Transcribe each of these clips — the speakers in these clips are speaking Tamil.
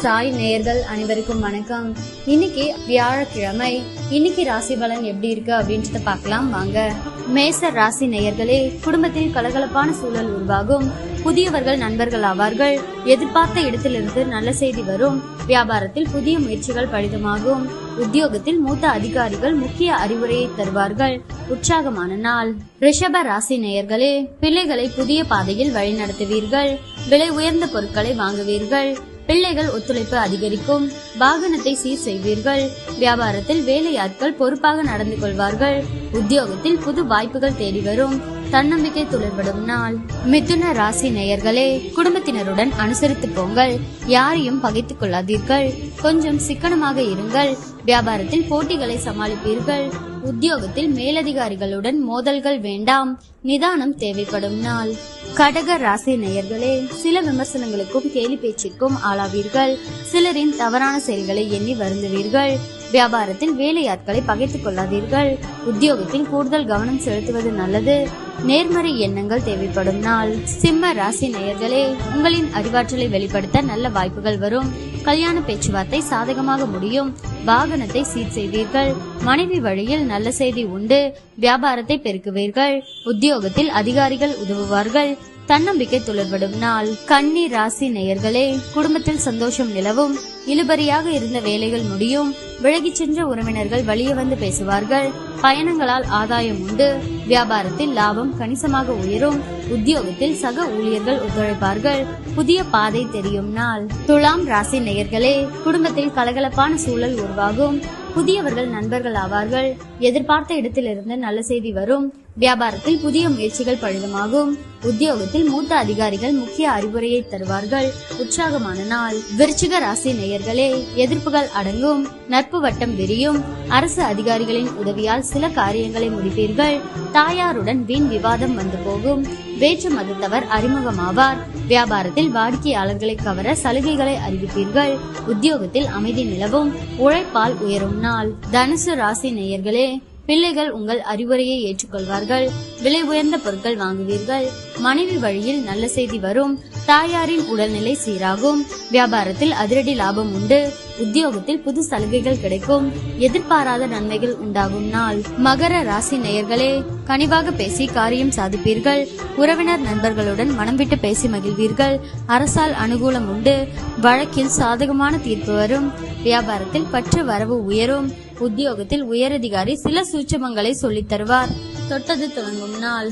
சாய் நேயர்கள் அனைவருக்கும் வணக்கம். இன்னைக்கு வியாழக்கிழமை. இன்னைக்கு ராசி பலன் எப்படி இருக்கு அப்படின்றத பார்க்கலாம் வாங்க. மேச ராசி நேயர்களே, குடும்பத்தில் கலகலப்பான சூழல் உருவாகும். புதியவர்கள் நண்பர்கள் ஆவார்கள். எதிர்பார்த்த இடத்திலிருந்து நல்ல செய்தி வரும். வியாபாரத்தில் புதிய முயற்சிகள் பலிதமாகும். உத்தியோகத்தில் மூத்த அதிகாரிகள் முக்கிய அறிவுரையை தருவார்கள். உற்சாகமான நாள். ரிஷப ராசி நேயர்களே, பிள்ளைகளை புதிய பாதையில் வழிநடத்துவீர்கள். விலை உயர்ந்த பொருட்களை வாங்குவீர்கள். பிள்ளைகள் ஒத்துழைப்பு அதிகரிக்கும். வாகனத்தை சீர் செய்வீர்கள். வியாபாரத்தில் வேலையாட்கள் பொறுப்பாக நடந்து கொள்வார்கள். உத்தியோகத்தில் புது வாய்ப்புகள் தேடி வரும். தன்னம்பிக்கை துளிர்படும் நாள். மிதுன ராசி நேயர்களே, குடும்பத்தினருடன் அனுசரித்து போங்கள். யாரையும் பகைத்துக் கொள்ளாதீர்கள். கொஞ்சம் சிக்கனமாக இருங்கள். வியாபாரத்தில் போட்டிகளை சமாளிப்பீர்கள். உத்தியோகத்தில் மேலதிகாரிகளுடன் மோதல்கள் வேண்டாம். நிதானம் தேவைப்படும் நாள். கடக ராசி நேயர்களே, சில விமர்சனங்களுக்கும் கேலி பேச்சிற்கும் ஆளாவீர்கள். சிலரின் தவறான செயல்களை எண்ணி வருந்துவீர்கள். வியாபாரத்தில் வேலையாட்களை பகைத்துக் கொள்ளாதீர்கள். உத்தியோகத்தில் கூடுதல் கவனம் செலுத்துவது நல்லது. நேர்மறை எண்ணங்கள் தேவைப்படும் நாள். சிம்ம ராசி நேயர்களே, உங்களின் அறிவாற்றலை வெளிப்படுத்த நல்ல வாய்ப்புகள் வரும். கல்யாண பேச்சுவார்த்தை சாதகமாக முடியும். வாகனத்தை சீர் செய்வீர்கள். மனைவி வழியில் நல்ல செய்தி உண்டு. வியாபாரத்தை பெருக்குவீர்கள். உத்தியோகத்தில் அதிகாரிகள் உதவுவார்கள். தன்னம்பிக்கை துளிர்படும் நாள். கன்னி ராசி நேயர்களே, குடும்பத்தில் சந்தோஷம் நிலவும். இழுபறியாக இருந்த வேலைகள் முடியும். விலகிச் சென்ற உறவினர்கள் வழிய வந்து பேசுவார்கள். பயணங்களால் ஆதாயம் உண்டு. வியாபாரத்தில் லாபம் கணிசமாக உயரும். உத்தியோகத்தில் சக ஊழியர்கள் ஒத்துழைப்பார்கள். புதிய பாதை தெரியும் நாள். துலாம் ராசி நேயர்களே, குடும்பத்தில் கலகலப்பான சூழல் உருவாகும். புதியவர்கள் நண்பர்கள் ஆவார்கள். எதிர்பார்த்த இடத்திலிருந்து நல்ல செய்தி வரும். வியாபாரத்தில் புதிய முயற்சிகள் பலிதமாகும். உத்தியோகத்தில் மூத்த அதிகாரிகள் முக்கிய அறிவுரையை தருவார்கள். உற்சாகமான நாள். விருச்சிக ராசி நேயர்களே, எதிர்ப்புகள் அடங்கும். நட்பு வட்டம் விரியும். அரசு அதிகாரிகளின் உதவியால் சில காரியங்களை முடிப்பீர்கள். தாயாருடன் வீண் விவாதம் வந்து போகும். வேற்று மதத்தவர் அறிமுகமாவார். வியாபாரத்தில் வாடிக்கையாளர்களை கவர சலுகைகளை அறிவிப்பீர்கள். உத்தியோகத்தில் அமைதி நிலவும். உழைப்பால் உயரும் நாள். தனுசு ராசி நேயர்களே, பிள்ளைகள் உங்கள் அறிவுரையை ஏற்றுக்கொள்வார்கள். விலை உயர்ந்த பொருட்கள் வாங்குவீர்கள். மனைவி வழியில் நல்ல செய்தி வரும். தாயாரின் உடல்நிலை சீராகும். வியாபாரத்தில் அதிரடி லாபம் உண்டு. உத்தியோகத்தில் புது சலுகைகள் கிடைக்கும். எதிர்பாராத நன்மைகள் உண்டாகும் நாள். மகர ராசி நேயர்களே, கனிவாக பேசி காரியம் சாதிப்பீர்கள். உறவினர் நண்பர்களுடன் மனம் விட்டு பேசி மகிழ்வீர்கள். அரசால் அனுகூலம் உண்டு. வழக்கில் சாதகமான தீர்ப்பு வரும். வியாபாரத்தில் பற்று வரவு உயரும். உத்தியோகத்தில் உயரதிகாரி சில சூட்சமங்களை சொல்லித் தருவார். தொட்டது தொடங்கும் நாள்.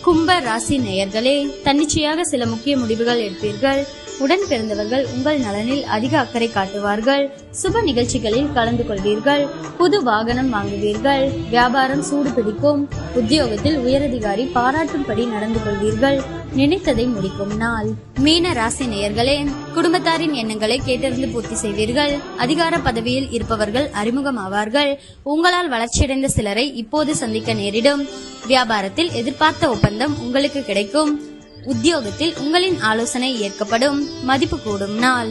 கும்ப ராசி நேயர்களே, தன்னிச்சையாக சில முக்கிய முடிவுகள் எடுப்பீர்கள். உடன் பிறந்தவர்கள் உங்கள் நலனில் அதிக அக்கறை காட்டுவார்கள். சுப நிகழ்ச்சிகளில் கலந்து கொள்வீர்கள். புது வாகனம் வாங்குவீர்கள். வியாபாரம் சூடு பிடிக்கும். உத்தியோகத்தில் உயரதிகாரி பாராட்டும்படி நடந்து கொள்வீர்கள். நினைத்ததை முடிக்கும் நாள். மீன ராசி நேயர்களே, குடும்பத்தாரின் எண்ணங்களை கேட்டறிந்து பூர்த்தி செய்வீர்கள். அதிகார பதவியில் இருப்பவர்கள் அறிமுகமாவார்கள். உங்களால் வளர்ச்சியடைந்த சிலரை இப்போது சந்திக்க நேரிடும். வியாபாரத்தில் எதிர்பார்த்த ஒப்பந்தம் உங்களுக்கு கிடைக்கும். உத்தியோகத்தில் உங்களின் ஆலோசனை ஏற்கப்படும். மதிப்பு கூடும் நாள்.